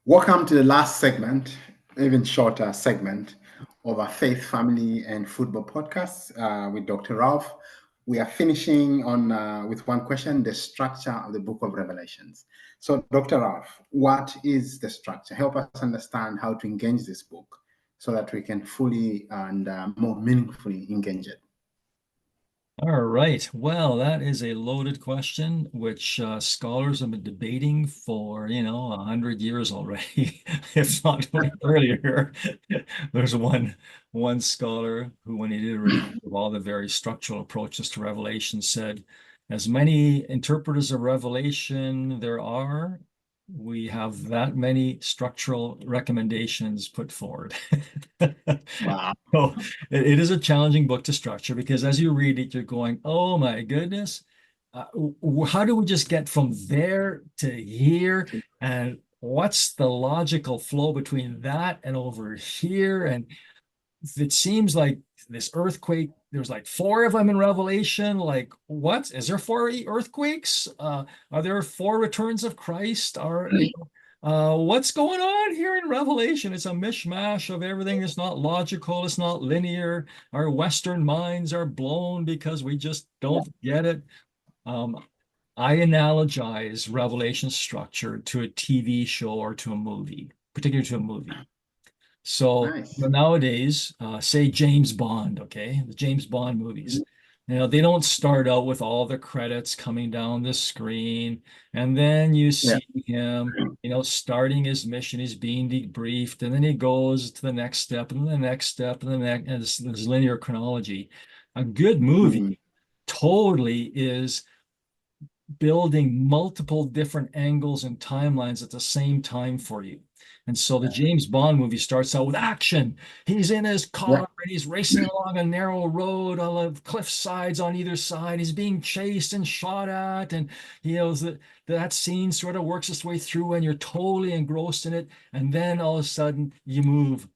Welcome to the last segment, even shorter segment of our Faith, Family, and Football podcast with Dr. Ralph. We are finishing on with one question: the structure of the Book of Revelations. So, Dr. Ralph, what is the structure? Help us understand how to engage this book so that we can fully and more meaningfully engage it. All right. Well, that is a loaded question, which scholars have been debating for, 100 years already, if not earlier. There's one scholar who, when he did a review of all the various structural approaches to Revelation, said, as many interpreters of Revelation there are, we have that many structural recommendations put forward. Wow. So it is a challenging book to structure because as you read it, you're going, oh my goodness, how do we just get from there to here? And what's the logical flow between that and over here? And it seems like this earthquake, there's like four of them in Revelation. Like, what? Is there four earthquakes? Are there four returns of Christ? What's going on here in Revelation? It's a mishmash of everything. It's not logical. It's not linear. Our Western minds are blown because we just don't get it. I analogize Revelation structure to a TV show or to a movie, particularly to a movie. So Nice. nowadays, say James Bond, okay, the James Bond movies, they don't start out with all the credits coming down the screen, and then you Yeah. see him, starting his mission, he's being debriefed, and then he goes to the next step, and the next step, and the next, and this linear chronology. A good movie Mhm. totally is building multiple different angles and timelines at the same time for you. And so the James Bond movie starts out with action. He's in his Yeah. car and he's racing along a narrow road on the cliff sides on either side. He's being chased and shot at. And that scene sort of works its way through and you're totally engrossed in it. And then all of a sudden you move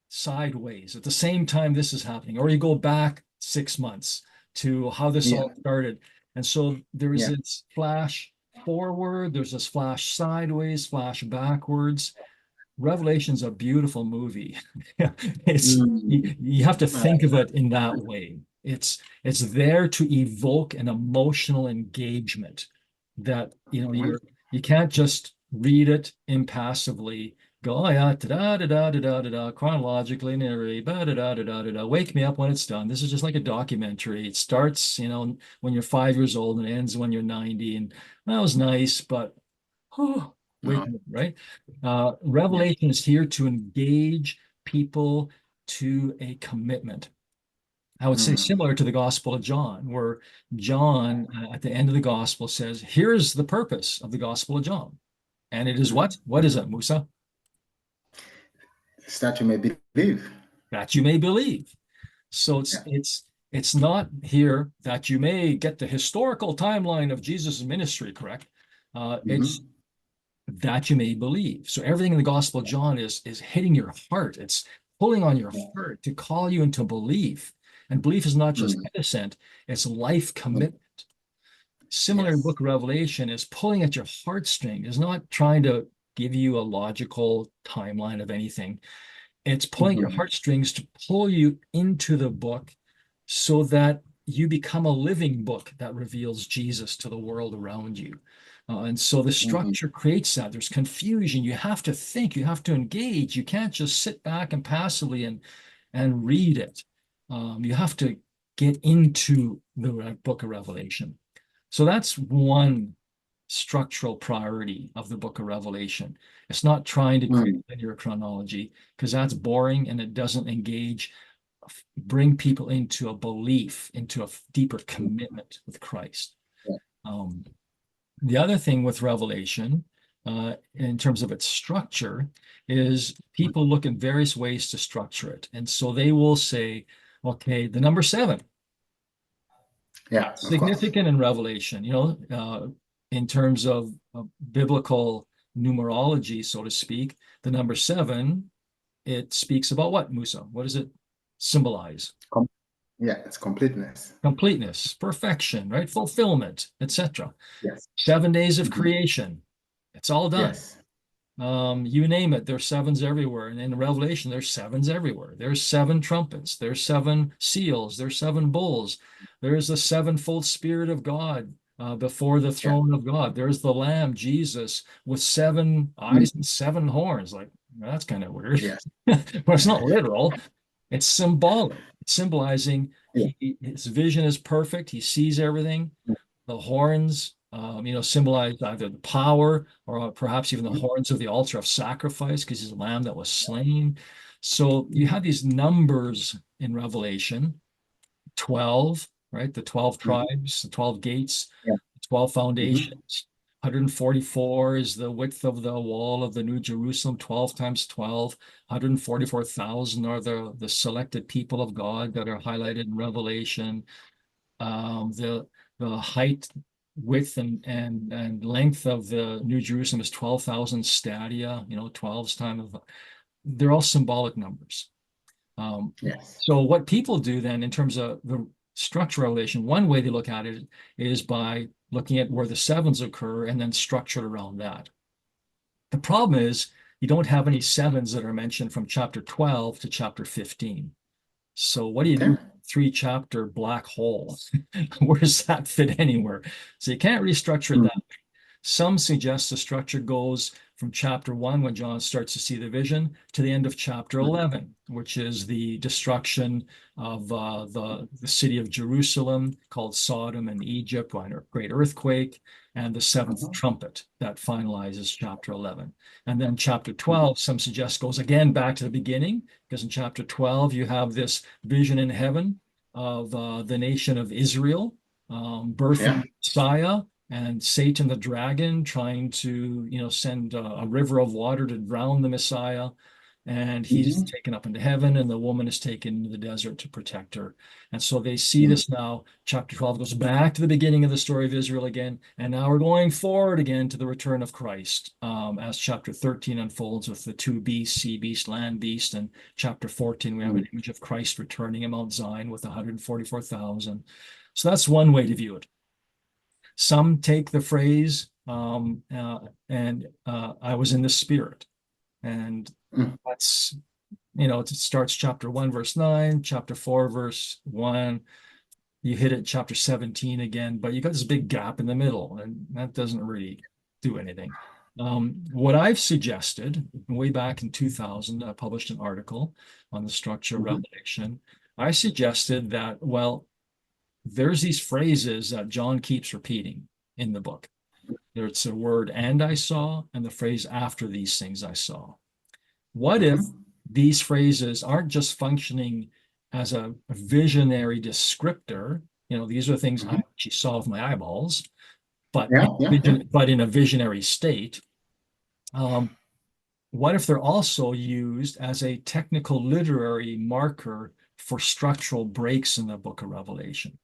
sideways at the same time this is happening, or you go back 6 months to how this Yeah. all started. And so there's Yeah. this flash forward, there's this flash sideways, flash backwards. Revelation's a beautiful movie. It's Mm. you have to think of it in that way. It's there to evoke an emotional engagement that you can't just read it impassively, go, oh yeah, da da da da da da da, chronologically narrate, da da da da da da, wake me up when it's done. This is just like a documentary. It starts, when you're 5 years old and ends when you're 90, and that was nice, but oh, wake No. me up, right? Yeah. Revelation is here to engage people to a commitment. I would say Mm. similar to the Gospel of John, where John at the end of the Gospel says, here's the purpose of the Gospel of John. And it is what? What is it, Musa? That you may believe. That you may believe. So it's Yeah. it's it's not here that you may get the historical timeline of Jesus' ministry correct. It's Mhm. that you may believe. So everything in the Gospel of John is hitting your heart. It's pulling on your Yeah. heart to call you into belief. And belief is not just Mm. innocent, it's life commitment. Similar in the Yes. book of Revelation is pulling at your heartstring, is not trying to give you a logical timeline of anything. It's pulling your Mhm. heartstrings to pull you into the book so that you become a living book that reveals Jesus to the world around you. And so the Mhm. structure creates that. There's confusion. You have to think, you have to engage. You can't just sit back and passively and read it. You have to get into the book of Revelation. So that's one structural priority of the book of Revelation. It's not trying to create Mm. linear chronology because that's boring and it doesn't engage, bring people into a belief, into a deeper commitment with Christ. Yeah. Um, the other thing with Revelation, in terms of its structure, is people look at various ways to structure it. And so they will say, okay, the number seven, Yeah, of course. significant in Revelation, in terms of biblical numerology, so to speak, the number seven, it speaks about what, Musa? What does it symbolize? Com- yeah, it's completeness. Completeness, perfection, right? Fulfillment, etc. Yes. 7 days of Mhm. creation. It's all done. Yes. You name it, there's sevens everywhere. And in Revelation, there's sevens everywhere. There's seven trumpets, there's seven seals, there's seven bowls. There's the sevenfold Spirit of God before the Yeah. throne of God. There's the Lamb, Jesus, with seven eyes and seven horns. Like, that's kind of weird. Yes. But it's not literal. It's symbolic. It's symbolizing Yeah. his vision is perfect. He sees everything. The horns, symbolize either the power or perhaps even the horns of the altar of sacrifice, because he's a lamb that was slain. So you have these numbers in Revelation, 12, right? The 12 tribes, the 12 gates, Yeah. 12 foundations. 144 is the width of the wall of the New Jerusalem, 12 times 12. 144,000 are the selected people of God that are highlighted in Revelation. The height, width, and length of the New Jerusalem is 12,000 stadia, 12's time of, they're all symbolic numbers. Yes. So what people do then in terms of the structure Revelation, one way they look at it is by looking at where the sevens occur and then structure around that. The problem is you don't have any sevens that are mentioned from chapter 12 to chapter 15. So what do you do Okay. 3-chapter black hole? Where does that fit anywhere? So you can't restructure that. Some suggest the structure goes from chapter 1, when John starts to see the vision, to the end of chapter 11, which is the destruction of the city of Jerusalem, called Sodom and Egypt, by a great earthquake, and the seventh trumpet that finalizes chapter 11. And then chapter 12, some suggest, goes again back to the beginning, because in chapter 12, you have this vision in heaven of the nation of Israel, birthing Messiah, and Satan the dragon trying to, send a river of water to drown the Messiah. And he's taken up into heaven, and the woman is taken into the desert to protect her. And so they see this now. Chapter 12 goes back to the beginning of the story of Israel again. And now we're going forward again to the return of Christ, as chapter 13 unfolds with the two beasts, sea beast, land beast. And chapter 14, we have an image of Christ returning in Mount Zion with 144,000. So that's one way to view it. Some take the phrase, and I was in the Spirit. And that's, it starts chapter 1, verse 9, chapter 4, verse 1. You hit it chapter 17 again, but you got this big gap in the middle, and that doesn't really do anything. What I've suggested, way back in 2000, I published an article on the structure of Revelation. I suggested that, well, there's these phrases that John keeps repeating in the book. There's the word "and I saw" and the phrase "after these things I saw." What if these phrases aren't just functioning as a visionary descriptor? These are things I actually saw with my eyeballs, but in a visionary state. What if they're also used as a technical literary marker for structural breaks in the book of Revelation?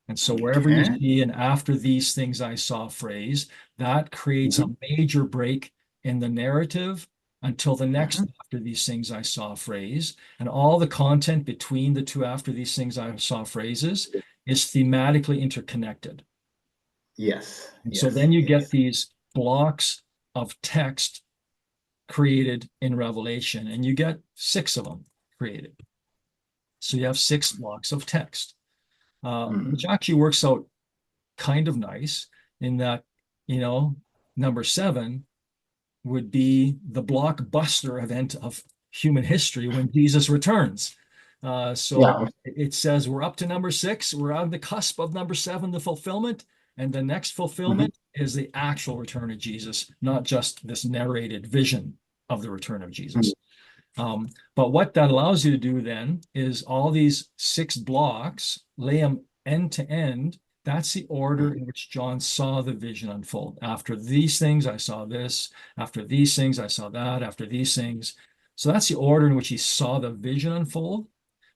And so wherever you see an "after these things I saw" phrase, that creates a major break in the narrative until the next "after these things I saw" phrase. And all the content between the two "after these things I saw" phrases is thematically interconnected. Yes. And so then you get these blocks of text created in Revelation, and you get 6 of them created. So you have 6 blocks of text. Which actually works out kind of nice in that, number 7 would be the blockbuster event of human history when Jesus returns. It says we're up to number 6. We're on the cusp of number 7, the fulfillment. And the next fulfillment is the actual return of Jesus, not just this narrated vision of the return of Jesus. But what that allows you to do then is all these 6 blocks, lay them end to end. That's the order in which John saw the vision unfold. After these things, I saw this. After these things, I saw that. After these things. So that's the order in which he saw the vision unfold.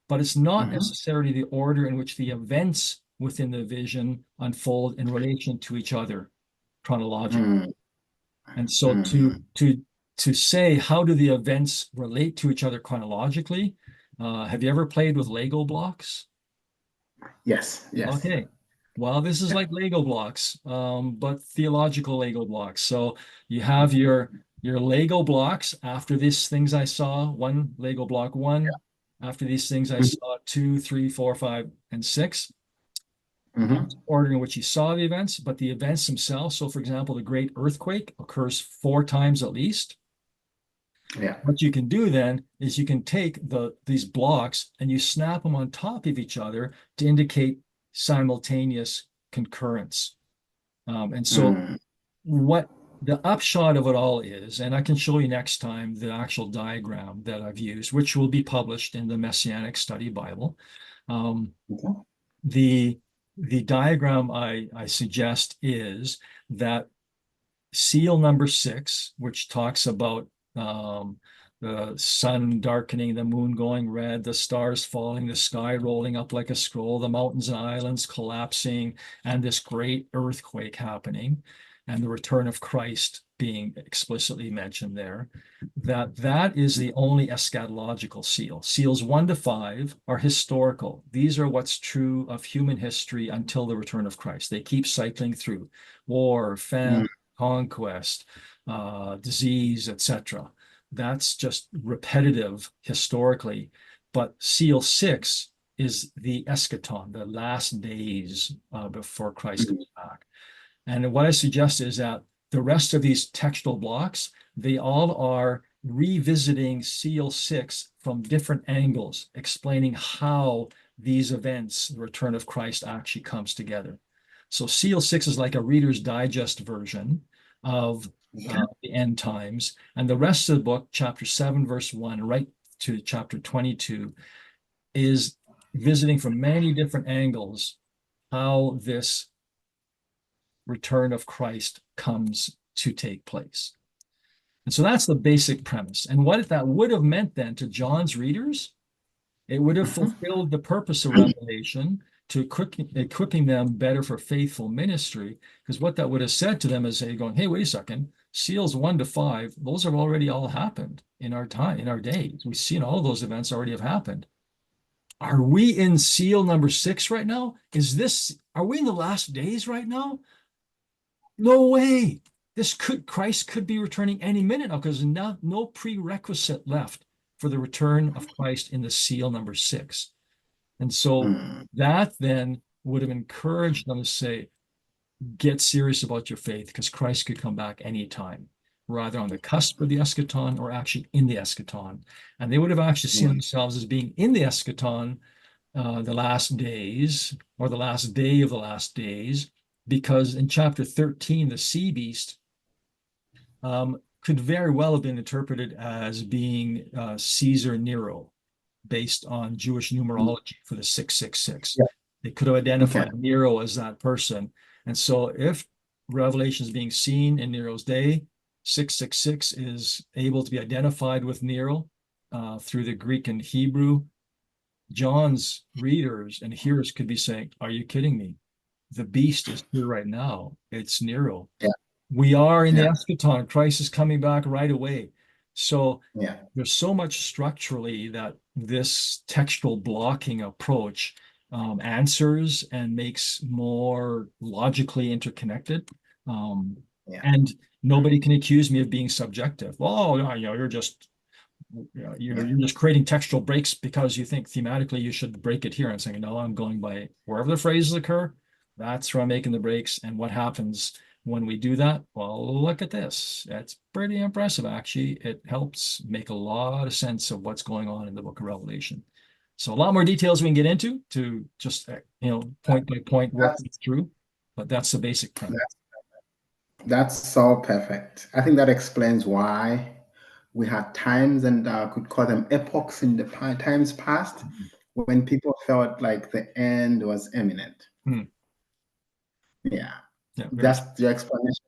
But it's not necessarily the order in which the events within the vision unfold in relation to each other chronologically. And so to say, how do the events relate to each other chronologically? Have you ever played with Lego blocks? Yes. Okay. Well, this is like Lego blocks, but theological Lego blocks. So you have your your Lego blocks after these things I saw, one Lego block one, after these things I saw two, three, four, five, and six. Not order in which you saw the events, but the events themselves. So, for example, the great earthquake occurs 4 times at least. Yeah. What you can do then is you can take these blocks and you snap them on top of each other to indicate simultaneous concurrence. And so what the upshot of it all is, and I can show you next time the actual diagram that I've used, which will be published in the Messianic Study Bible. The diagram I suggest is that seal number 6, which talks about the sun darkening, the moon going red, the stars falling, the sky rolling up like a scroll, the mountains and islands collapsing, and this great earthquake happening, and the return of Christ being explicitly mentioned there, that is the only eschatological seal. Seals 1 to 5 are historical. These are what's true of human history until the return of Christ. They keep cycling through war, famine, conquest, disease, etc. That's just repetitive historically. But seal 6 is the eschaton, the last days before Christ comes back. And what I suggest is that the rest of these textual blocks, they all are revisiting seal 6 from different angles, explaining how these events, the return of Christ, actually comes together. So seal 6 is like a Reader's Digest version of the end times. And the rest of the book, chapter 7, verse 1, right to chapter 22, is visiting from many different angles how this return of Christ comes to take place. And so that's the basic premise. And what that would have meant then to John's readers, it would have fulfilled the purpose of Revelation to equipping them better for faithful ministry. Because what that would have said to them is going, hey, wait a second, seals 1 to 5, those have already all happened in our time, in our days. We've seen all of those events already have happened. Are we in seal number 6 right now? Are we in the last days right now? No way. Christ could be returning any minute now because no prerequisite left for the return of Christ in the seal number 6. And so that then would have encouraged them to say, get serious about your faith because Christ could come back anytime, rather on the cusp of the eschaton or actually in the eschaton. And they would have actually seen themselves as being in the eschaton the last days or the last day of the last days, because in chapter 13, the sea beast could very well have been interpreted as being Caesar Nero, based on Jewish numerology for the 666. Yeah. They could have identified Nero as that person. And so if Revelation is being seen in Nero's day, 666 is able to be identified with Nero through the Greek and Hebrew. John's readers and hearers could be saying, are you kidding me? The beast is here right now. It's Nero. Yeah. We are in the eschaton. Christ is coming back right away. So there's so much structurally that this textual blocking approach answers and makes more logically interconnected. And nobody can accuse me of being subjective. Well, you're just creating textual breaks because you think thematically you should break it here. And saying, no, I'm going by wherever the phrases occur. That's where I'm making the breaks. And what happens when we do that? Well, look at this. That's pretty impressive, actually. It helps make a lot of sense of what's going on in the book of Revelation. So a lot more details we can get into to just, point by point work through, but that's the basic premise. That's so perfect. I think that explains why we had times, and could call them epochs in the times past, when people felt like the end was imminent. Yeah, that's the explanation.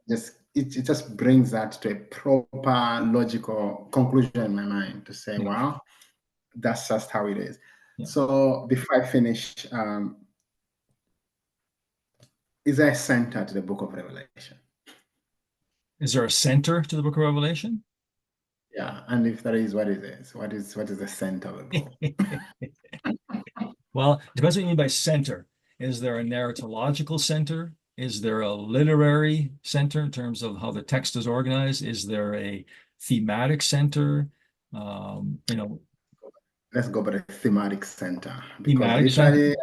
It just brings that to a proper logical conclusion in my mind to say, wow, that's just how it is. So before I finish, is there a center to the book of Revelation? Is there a center to the book of Revelation? Yeah, and if there is, what is it? What is the center of the book? Well, it depends what you mean by center. Is there a narratological center? Is there a literary center in terms of how the text is organized? Is there a thematic center? You know, Let's go by the thematic center, because thematic center. literally,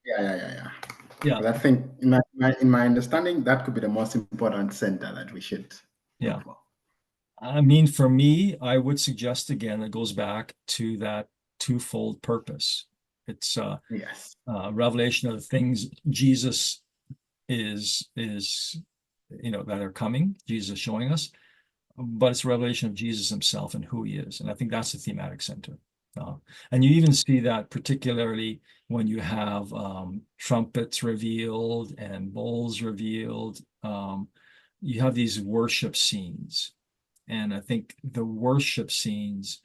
yeah. Yeah, But I think in my understanding, that could be the most important center that we should yeah. look for. I mean, for me, I would suggest again, it goes back to that twofold purpose. It's Yes. revelation of the things Jesus is that are coming, Jesus showing us, but it's a revelation of Jesus himself and who he is. And I think that's the thematic center. And you even see that particularly when you have trumpets revealed and bowls revealed. You have these worship scenes. And I think the worship scenes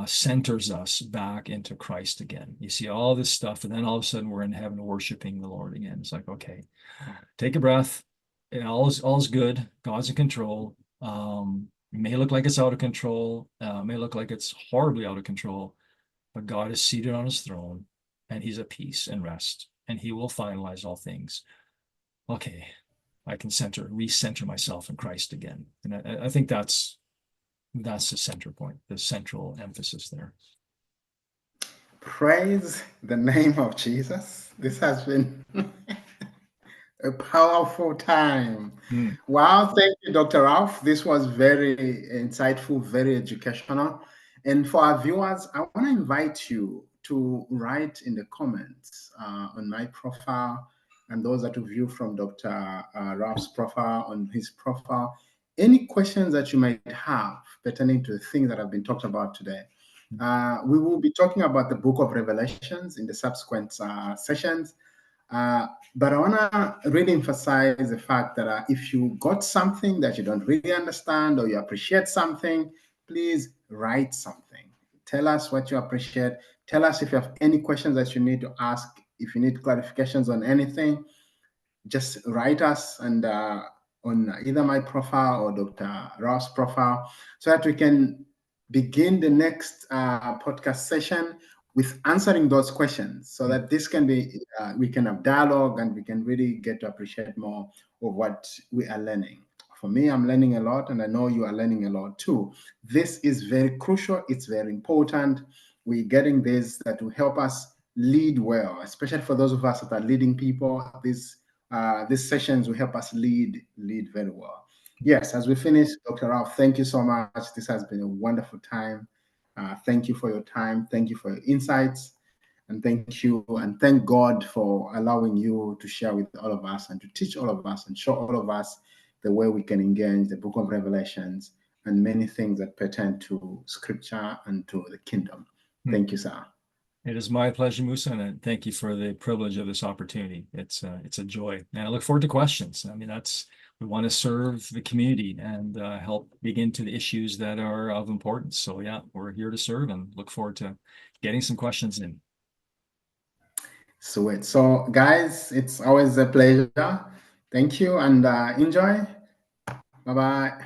centers us back into Christ again. You see all this stuff, and then all of a sudden we're in heaven worshiping the Lord again. It's like, okay, take a breath. All's good. God's in control. It may look like it's out of control. May look like it's horribly out of control, but God is seated on his throne, and he's at peace and rest, and he will finalize all things. Okay, I can recenter myself in Christ again. And I think that's the center point, the central emphasis there. Praise the name of Jesus. This has been a powerful time. Wow, thank you, Dr. Ralph. This was very insightful, very educational. And for our viewers, I want to invite you to write in the comments on my profile, and those that will view from Dr. Ralph's profile, on his profile, any questions that you might have pertaining to the things that have been talked about today. We will be talking about the book of Revelations in the subsequent sessions. But I want to really emphasize the fact that if you got something that you don't really understand, or you appreciate something, please write something. Tell us what you appreciate. Tell us if you have any questions that you need to ask. If you need clarifications on anything, just write us and on either my profile or Dr. Ralph's profile, so that we can begin the next podcast session with answering those questions, so that this can be, we can have dialogue, and we can really get to appreciate more of what we are learning. For me, I'm learning a lot, and I know you are learning a lot too. This is very crucial. It's very important. We're getting this that will help us lead well, especially for those of us that are leading people. These sessions will help us lead very well. Yes, as we finish, Dr. Ralph, thank you so much. This has been a wonderful time. Thank you for your time. Thank you for your insights. And thank God for allowing you to share with all of us and to teach all of us and show all of us the way we can engage the book of Revelations and many things that pertain to scripture and to the kingdom. Thank you, sir. It is my pleasure, Musa, and thank you for the privilege of this opportunity. It's a joy, and I look forward to questions. I mean, we want to serve the community and help dig into the issues that are of importance. So yeah, we're here to serve, and look forward to getting some questions in. Sweet. So guys, it's always a pleasure. Thank you, and enjoy. Bye-bye.